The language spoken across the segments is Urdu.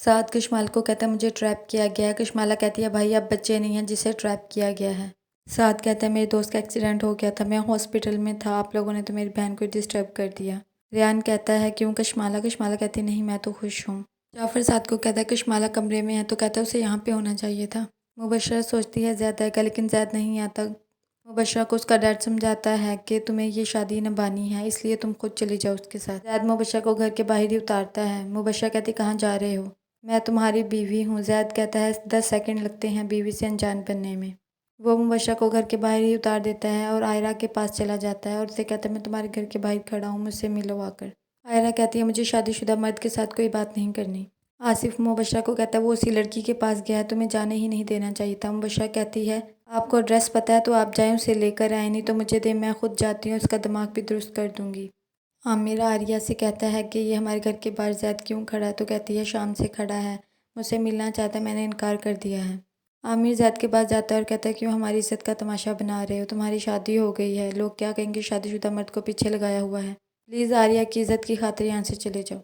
سعد کشمال کو کہتا ہے مجھے ٹریپ کیا گیا ہے۔ کشمالہ کہتی ہے بھائی اب بچے نہیں ہیں جسے ٹریپ کیا گیا ہے۔ سعد کہتا ہے میرے دوست کا ایکسیڈنٹ ہو گیا تھا، میں ہاسپٹل میں تھا، آپ لوگوں نے تو میری بہن کو ڈسٹرب کر دیا۔ ریان کہتا ہے کیوں کشمالہ کہتی ہے نہیں میں تو خوش ہوں۔ جعفر سعد کو کہتا ہے کشمالہ کمرے میں ہے تو کہتا ہے اسے یہاں پہ ہونا چاہیے تھا۔ مبشرہ سوچتی ہے زید آئے گا لیکن زید نہیں آتا۔ مبشرہ کو اس کا ڈیڈ سمجھاتا ہے کہ تمہیں یہ شادی نبھانی ہے اس لیے تم خود چلی جاؤ اس کے ساتھ۔ زید مبشرہ کو گھر کے باہر ہی اتارتا ہے۔ مبشرہ کہتی کہاں جا رہے ہو؟ میں تمہاری بیوی ہوں۔ زید کہتا ہے 10 سیکنڈ لگتے ہیں بیوی سے انجان بننے میں۔ وہ مبشرہ کو گھر کے باہر ہی اتار دیتا ہے اور آئرہ کے پاس چلا جاتا ہے اور اسے کہتا ہے میں تمہارے گھر کے باہر کھڑا ہوں، مجھ سے ملو آ کر۔ آئرہ کہتی ہے مجھے شادی شدہ مرد کے ساتھ کوئی بات نہیں کرنی۔ آصف مبشرہ کو کہتا ہے وہ اسی لڑکی کے پاس گیا ہے، تمہیں جانے ہی نہیں دینا چاہیے تھا۔ مبشرہ کہتی ہے آپ کو ایڈریس پتہ ہے تو آپ جائیں اسے لے کر آئیں، نہیں تو مجھے دے، میں خود جاتی ہوں، اس کا دماغ بھی درست کر دوں گی۔ عامر آریہ سے کہتا ہے کہ یہ ہمارے گھر کے باہر زید کیوں کھڑا ہے؟ تو کہتی ہے شام سے کھڑا ہے، مجھ سے ملنا چاہتا ہے، میں نے انکار کر دیا ہے۔ عامر زید کے پاس جاتا ہے اور کہتا ہے کیوں ہماری عزت کا تماشا بنا رہے ہو؟ تمہاری شادی ہو گئی ہے، لوگ کیا کہیں گے؟ شادی شدہ مرد کو پیچھے لگایا ہوا ہے، پلیز آریہ کی عزت کی خاطر یہاں سے چلے جاؤ۔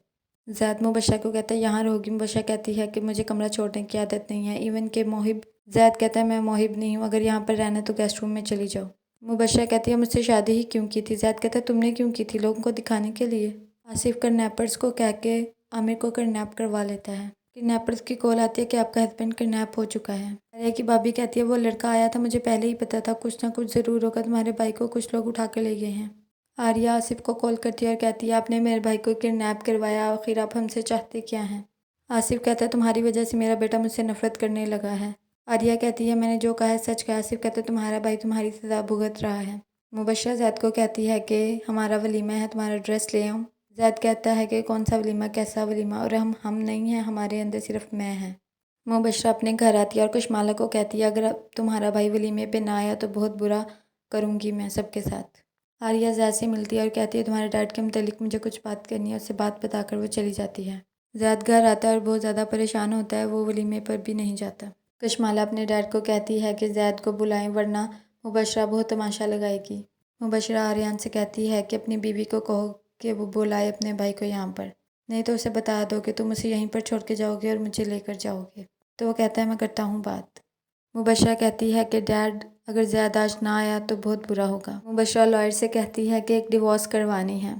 زید مبشرہ کو کہتا ہے یہاں رہو گی؟ مبشرہ کہتی ہے کہ مجھے کمرہ چھوڑنے کی عادت نہیں ہے، ایون کہ موہب۔ زید کہتا ہے میں موہب نہیں ہوں، اگر یہاں پر رہنا تو گیسٹ روم میں چلی جاؤ۔ مبشرہ کہتی ہے مجھ سے شادی ہی کیوں کی تھی؟ زید کہتا ہے تم نے کیوں کی تھی؟ لوگوں کو دکھانے کے لیے۔ آصف کرنیپرز کو کہہ کے عامر کو کرنیپ کروا لیتا ہے۔ کرنیپرز کی کال آتی ہے کہ آپ کا ہسبینڈ کرنیپ ہو چکا ہے۔ آریہ کی بھابھی کہتی ہے وہ لڑکا آیا تھا، مجھے پہلے ہی پتا تھا کچھ نہ کچھ ضرور ہوگا، تمہارے بھائی کو کچھ لوگ اٹھا کر لے گئے ہیں۔ آریہ آصف کو کال کرتی ہے اور کہتی ہے آپ نے میرے بھائی کو کرنیپ کروایا، آخر آپ ہم سے چاہتے کیا ہیں؟ آصف کہتا ہے تمہاری وجہ سے میرا بیٹا مجھ سے نفرت کرنے لگا ہے۔ آریہ کہتی ہے میں نے جو کہا ہے سچ کہا۔ آصف کہتا ہے تمہارا بھائی تمہاری سزا بھگت رہا ہے۔ مبشرہ زید کو کہتی ہے کہ ہمارا ولیمہ ہے، تمہارا ڈریس لے آؤں۔ زید کہتا ہے کہ کون سا ولیمہ، کیسا ولیمہ، اور ہم نہیں ہیں، ہمارے اندر صرف میں ہے۔ مبشرہ اپنے گھر آتی ہے اور کشمالہ کو کہتی ہے اگر اب تمہارا بھائی ولیمے پہ نہ آیا تو بہت برا کروں گی میں سب کے ساتھ۔ آریہ زید سے ملتی ہے اور کہتی ہے تمہارے ڈیڈ کے متعلق مجھے کچھ بات کرنی ہے، اس سے بات بتا کر وہ چلی جاتی ہے۔ زید گھر آتا ہے اور بہت زیادہ پریشان ہوتا ہے، وہ ولیمے پر بھی نہیں جاتا۔ کشمالہ اپنے ڈیڈ کو کہتی ہے کہ زید کو بلائیں ورنہ مبشرہ بہت تماشا لگائے گی۔ مبشرہ آریان سے کہتی ہے کہ اپنی بیوی کو کہو کہ وہ بلائے اپنے بھائی کو یہاں پر، نہیں تو اسے بتا دو کہ تم اسے یہیں پر چھوڑ کے جاؤ گے اور مجھے لے کر جاؤ گے۔ تو وہ کہتا ہے میں کرتا ہوں بات۔ مبشرہ کہتی ہے کہ ڈیڈ اگر زید آج نہ آیا تو بہت برا ہوگا۔ مبشرہ لائر سے کہتی ہے کہ ایک ڈیورس کروانی ہے۔